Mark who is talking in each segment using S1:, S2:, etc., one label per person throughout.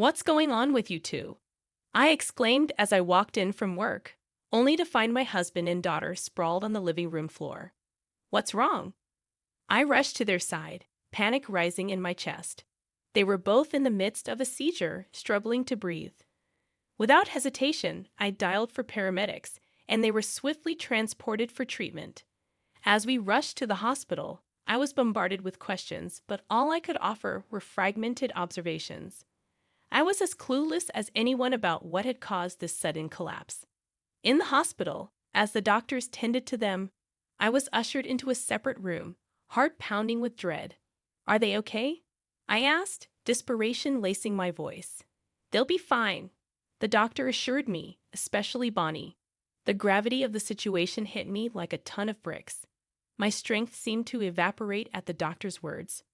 S1: What's going on with you two? I exclaimed as I walked in from work, only to find my husband and daughter sprawled on the living room floor. What's wrong? I rushed to their side, panic rising in my chest. They were both in the midst of a seizure, struggling to breathe. Without hesitation, I dialed for paramedics, and they were swiftly transported for treatment. As we rushed to the hospital, I was bombarded with questions, but all I could offer were fragmented observations. I was as clueless as anyone about what had caused this sudden collapse. In the hospital, as the doctors tended to them, I was ushered into a separate room, heart pounding with dread. "Are they okay?" I asked, desperation lacing my voice. "They'll be fine," the doctor assured me, especially Bonnie. The gravity of the situation hit me like a ton of bricks. My strength seemed to evaporate at the doctor's words.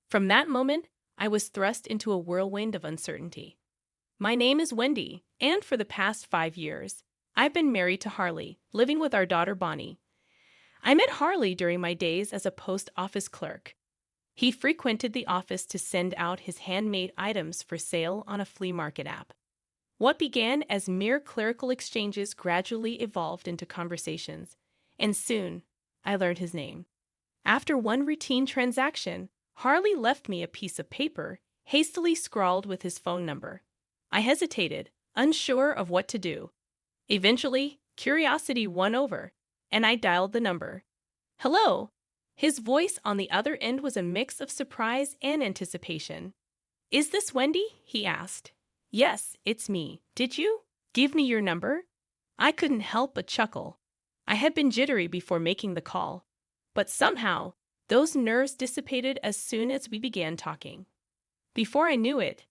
S1: From that moment, I was thrust into a whirlwind of uncertainty. My name is Wendy, and for the past 5 years, I've been married to Harley, living with our daughter Bonnie. I met Harley during my days as a post office clerk. He frequented the office to send out his handmade items for sale on a flea market app. What began as mere clerical exchanges gradually evolved into conversations, and soon I learned his name. After one routine transaction, Harley left me a piece of paper, hastily scrawled with his phone number. I hesitated, unsure of what to do. Eventually, curiosity won over, and I dialed the number. "Hello!" His voice on the other end was a mix of surprise and anticipation. "Is this Wendy?" he asked. "Yes, it's me. Did you give me your number?" I couldn't help but chuckle. I had been jittery before making the call, but somehow, those nerves dissipated as soon as we began talking. Before I knew it,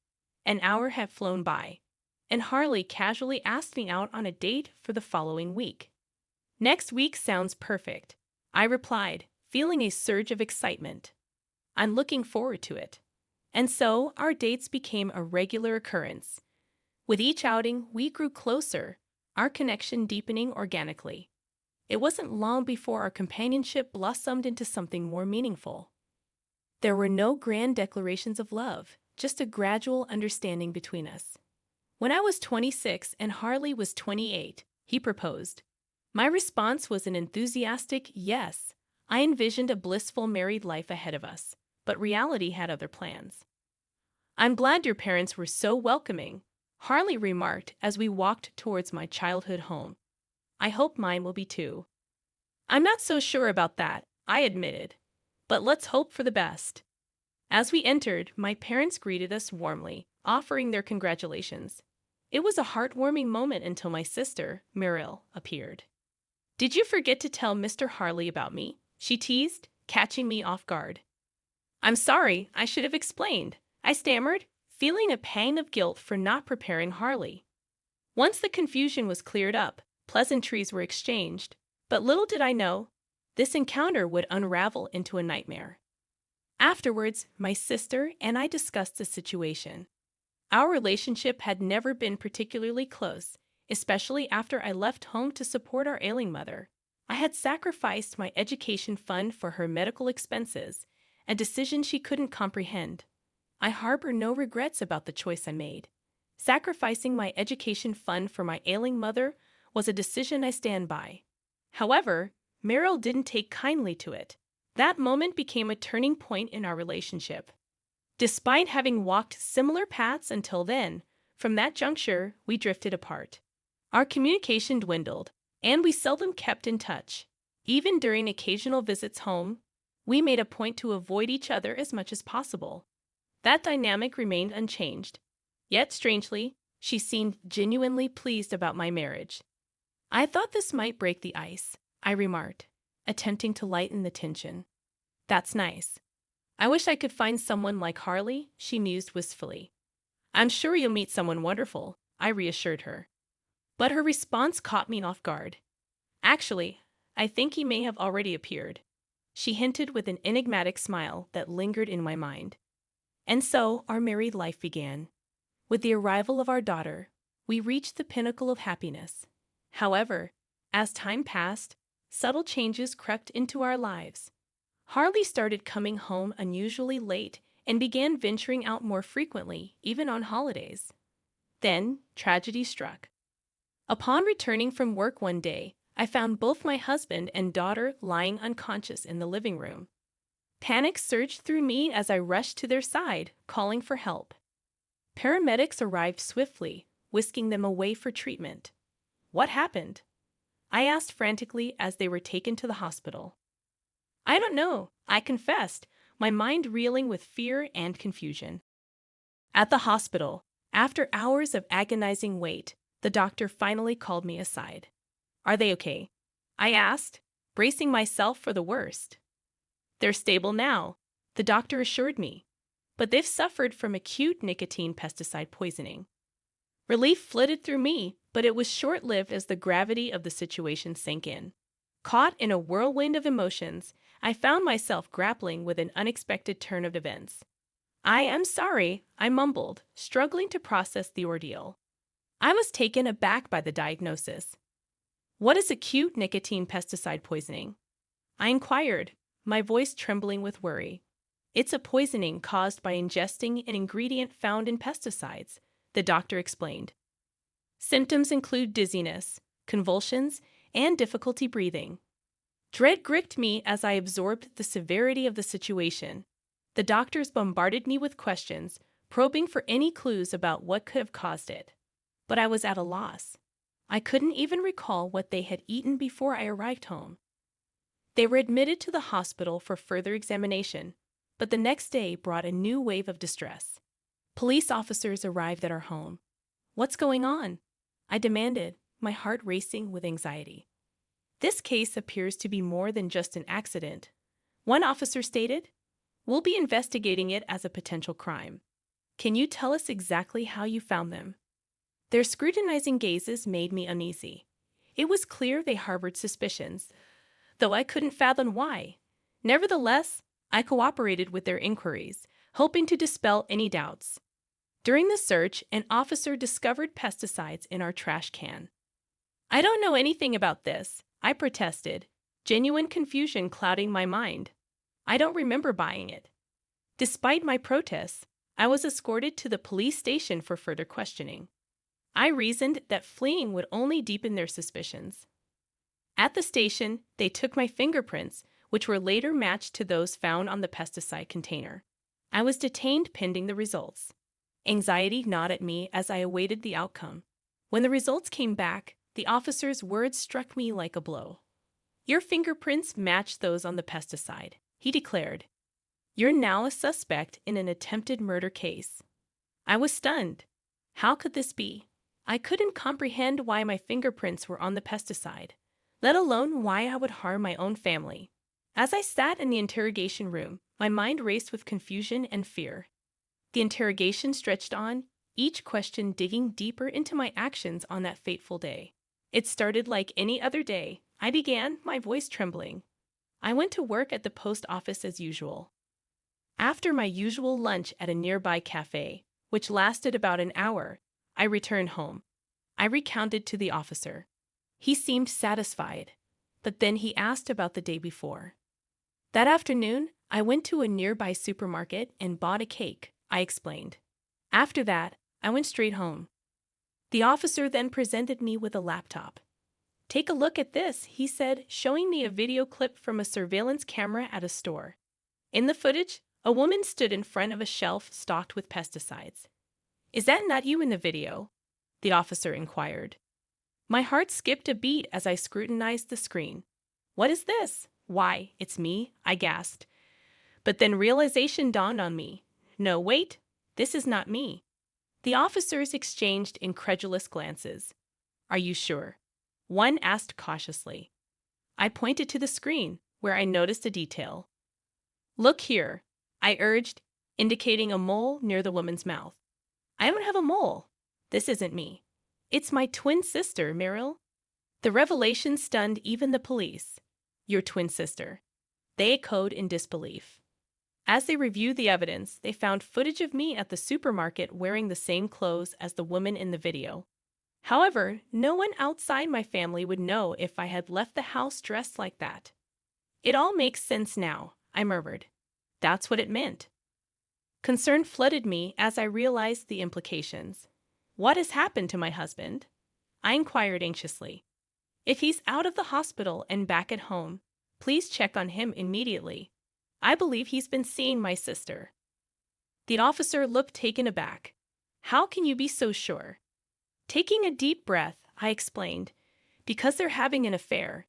S1: an hour had flown by, and Harley casually asked me out on a date for the following week. "Next week sounds perfect," I replied, feeling a surge of excitement. "I'm looking forward to it." And so our dates became a regular occurrence. With each outing, we grew closer, our connection deepening organically. It wasn't long before our companionship blossomed into something more meaningful. There were no grand declarations of love, just a gradual understanding between us. When I was 26 and Harley was 28, he proposed. My response was an enthusiastic yes. I envisioned a blissful married life ahead of us, but reality had other plans. "I'm glad your parents were so welcoming," Harley remarked as we walked towards my childhood home. "I hope mine will be too." "I'm not so sure about that," I admitted, "but let's hope for the best." As we entered, my parents greeted us warmly, offering their congratulations. It was a heartwarming moment until my sister, Muriel, appeared. "Did you forget to tell Mr. Harley about me?" she teased, catching me off guard. "I'm sorry, I should have explained," I stammered, feeling a pang of guilt for not preparing Harley. Once the confusion was cleared up, pleasantries were exchanged, but little did I know, this encounter would unravel into a nightmare. Afterwards, my sister and I discussed the situation. Our relationship had never been particularly close, especially after I left home to support our ailing mother. I had sacrificed my education fund for her medical expenses, a decision she couldn't comprehend. I harbor no regrets about the choice I made. Sacrificing my education fund for my ailing mother was a decision I stand by. However, Meryl didn't take kindly to it. That moment became a turning point in our relationship. Despite having walked similar paths until then, from that juncture, we drifted apart. Our communication dwindled, and we seldom kept in touch. Even during occasional visits home, we made a point to avoid each other as much as possible. That dynamic remained unchanged. Yet, strangely, she seemed genuinely pleased about my marriage. "I thought this might break the ice," I remarked, attempting to lighten the tension. "That's nice. I wish I could find someone like Harley," she mused wistfully. "I'm sure you'll meet someone wonderful," I reassured her. But her response caught me off guard. "Actually, I think he may have already appeared," she hinted with an enigmatic smile that lingered in my mind. And so our married life began. With the arrival of our daughter, we reached the pinnacle of happiness. However, as time passed, subtle changes crept into our lives. Harley started coming home unusually late and began venturing out more frequently, even on holidays. Then, tragedy struck. Upon returning from work one day, I found both my husband and daughter lying unconscious in the living room. Panic surged through me as I rushed to their side, calling for help. Paramedics arrived swiftly, whisking them away for treatment. What happened? I asked frantically as they were taken to the hospital. I don't know, I confessed, my mind reeling with fear and confusion. At the hospital, after hours of agonizing wait, the doctor finally called me aside. Are they okay? I asked, bracing myself for the worst. They're stable now, the doctor assured me, but they've suffered from acute nicotine pesticide poisoning. Relief flooded through me, but it was short-lived as the gravity of the situation sank in. Caught in a whirlwind of emotions, I found myself grappling with an unexpected turn of events. I am sorry, I mumbled, struggling to process the ordeal. I was taken aback by the diagnosis. What is acute nicotine pesticide poisoning? I inquired, my voice trembling with worry. It's a poisoning caused by ingesting an ingredient found in pesticides, the doctor explained. Symptoms include dizziness, convulsions, and difficulty breathing. Dread gripped me as I absorbed the severity of the situation. The doctors bombarded me with questions, probing for any clues about what could have caused it. But I was at a loss. I couldn't even recall what they had eaten before I arrived home. They were admitted to the hospital for further examination, but the next day brought a new wave of distress. Police officers arrived at our home. What's going on? I demanded, my heart racing with anxiety. This case appears to be more than just an accident. One officer stated, we'll be investigating it as a potential crime. Can you tell us exactly how you found them? Their scrutinizing gazes made me uneasy. It was clear they harbored suspicions, though I couldn't fathom why. Nevertheless, I cooperated with their inquiries, hoping to dispel any doubts. During the search, an officer discovered pesticides in our trash can. I don't know anything about this, I protested, genuine confusion clouding my mind. I don't remember buying it. Despite my protests, I was escorted to the police station for further questioning. I reasoned that fleeing would only deepen their suspicions. At the station, they took my fingerprints, which were later matched to those found on the pesticide container. I was detained pending the results. Anxiety gnawed at me as I awaited the outcome. When the results came back, the officer's words struck me like a blow. Your fingerprints match those on the pesticide, he declared. You're now a suspect in an attempted murder case. I was stunned. How could this be? I couldn't comprehend why my fingerprints were on the pesticide, let alone why I would harm my own family. As I sat in the interrogation room, my mind raced with confusion and fear. The interrogation stretched on, each question digging deeper into my actions on that fateful day. It started like any other day. I began, my voice trembling. I went to work at the post office as usual. After my usual lunch at a nearby cafe, which lasted about an hour, I returned home. I recounted to the officer. He seemed satisfied, but then he asked about the day before. That afternoon, I went to a nearby supermarket and bought a cake, I explained. After that, I went straight home. The officer then presented me with a laptop. Take a look at this, he said, showing me a video clip from a surveillance camera at a store. In the footage, a woman stood in front of a shelf stocked with pesticides. Is that not you in the video? The officer inquired. My heart skipped a beat as I scrutinized the screen. What is this? Why, it's me, I gasped. But then realization dawned on me. No, wait, this is not me. The officers exchanged incredulous glances. Are you sure? One asked cautiously. I pointed to the screen, where I noticed a detail. Look here, I urged, indicating a mole near the woman's mouth. I don't have a mole. This isn't me. It's my twin sister, Meryl. The revelation stunned even the police. Your twin sister. They echoed in disbelief. As they reviewed the evidence, they found footage of me at the supermarket wearing the same clothes as the woman in the video. However, no one outside my family would know if I had left the house dressed like that. It all makes sense now, I murmured. That's what it meant. Concern flooded me as I realized the implications. What has happened to my husband? I inquired anxiously. If he's out of the hospital and back at home, please check on him immediately. I believe he's been seeing my sister. The officer looked taken aback. How can you be so sure? Taking a deep breath, I explained, because they're having an affair.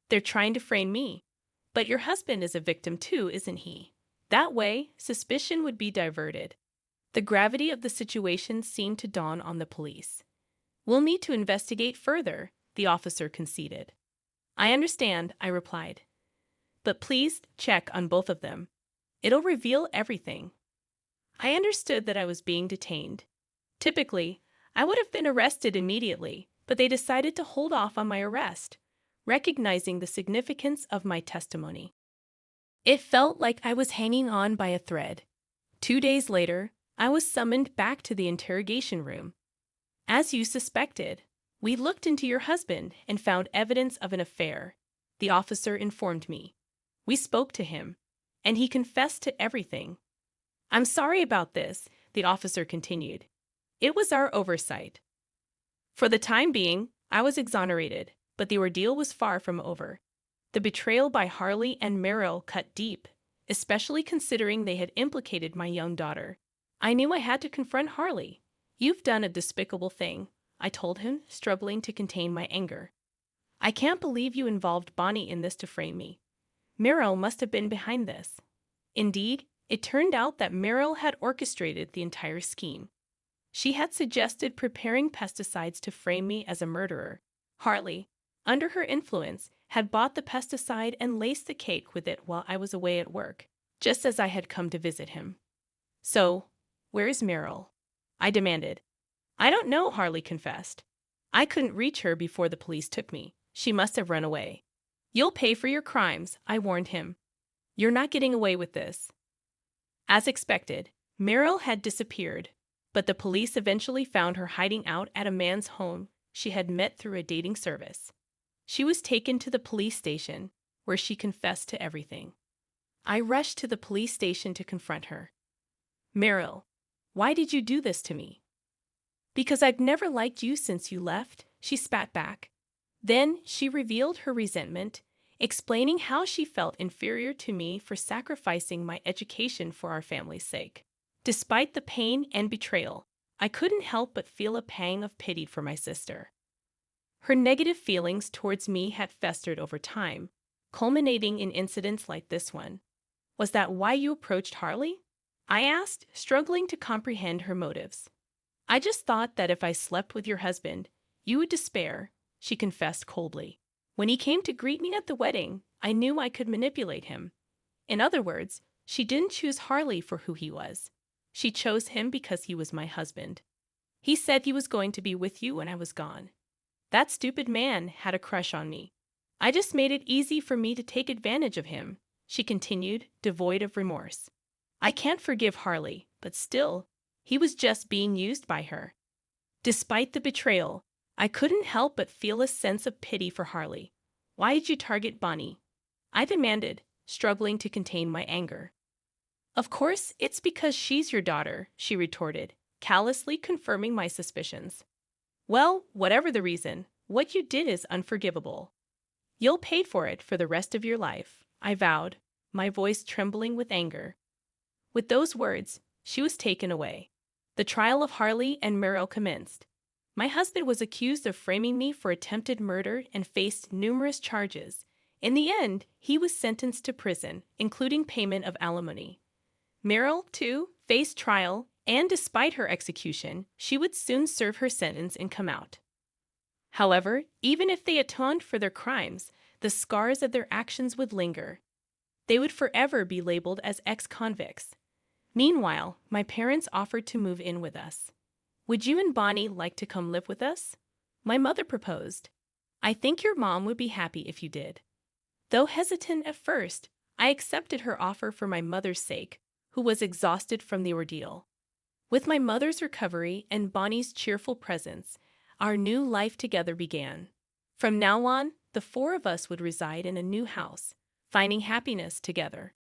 S1: They're trying to frame me. But your husband is a victim too, isn't he? That way, suspicion would be diverted. The gravity of the situation seemed to dawn on the police. We'll need to investigate further, the officer conceded. I understand, I replied. But please check on both of them. It'll reveal everything. I understood that I was being detained. Typically, I would have been arrested immediately, but they decided to hold off on my arrest, recognizing the significance of my testimony. It felt like I was hanging on by a thread. 2 days later, I was summoned back to the interrogation room. As you suspected, we looked into your husband and found evidence of an affair, the officer informed me. We spoke to him, and he confessed to everything. I'm sorry about this, the officer continued. It was our oversight. For the time being, I was exonerated, but the ordeal was far from over. The betrayal by Harley and Merrill cut deep, especially considering they had implicated my young daughter. I knew I had to confront Harley. You've done a despicable thing, I told him, struggling to contain my anger. I can't believe you involved Bonnie in this to frame me. Merrill must have been behind this. Indeed, it turned out that Merrill had orchestrated the entire scheme. She had suggested preparing pesticides to frame me as a murderer. Harley, under her influence, had bought the pesticide and laced the cake with it while I was away at work, just as I had come to visit him. So, where is Merrill? I demanded. I don't know, Harley confessed. I couldn't reach her before the police took me. She must have run away. You'll pay for your crimes, I warned him. You're not getting away with this. As expected, Merrill had disappeared, but the police eventually found her hiding out at a man's home she had met through a dating service. She was taken to the police station, where she confessed to everything. I rushed to the police station to confront her. Merrill, why did you do this to me? Because I've never liked you since you left, she spat back. Then she revealed her resentment, explaining how she felt inferior to me for sacrificing my education for our family's sake. Despite the pain and betrayal, I couldn't help but feel a pang of pity for my sister. Her negative feelings towards me had festered over time, culminating in incidents like this one. Was that why you approached Harley? I asked, struggling to comprehend her motives. I just thought that if I slept with your husband, you would despair, she confessed coldly. When he came to greet me at the wedding, I knew I could manipulate him. In other words, she didn't choose Harley for who he was. She chose him because he was my husband. He said he was going to be with you when I was gone. That stupid man had a crush on me. I just made it easy for me to take advantage of him, she continued, devoid of remorse. I can't forgive Harley, but still, he was just being used by her. Despite the betrayal, I couldn't help but feel a sense of pity for Harley. Why did you target Bonnie? I demanded, struggling to contain my anger. Of course, it's because she's your daughter, she retorted, callously confirming my suspicions. Well, whatever the reason, what you did is unforgivable. You'll pay for it for the rest of your life, I vowed, my voice trembling with anger. With those words, she was taken away. The trial of Harley and Merrill commenced. My husband was accused of framing me for attempted murder and faced numerous charges. In the end, he was sentenced to prison, including payment of alimony. Merrill, too, faced trial, and despite her execution, she would soon serve her sentence and come out. However, even if they atoned for their crimes, the scars of their actions would linger. They would forever be labeled as ex-convicts. Meanwhile, my parents offered to move in with us. Would you and Bonnie like to come live with us? My mother proposed. I think your mom would be happy if you did. Though hesitant at first, I accepted her offer for my mother's sake, who was exhausted from the ordeal. With my mother's recovery and Bonnie's cheerful presence, our new life together began. From now on, the four of us would reside in a new house, finding happiness together.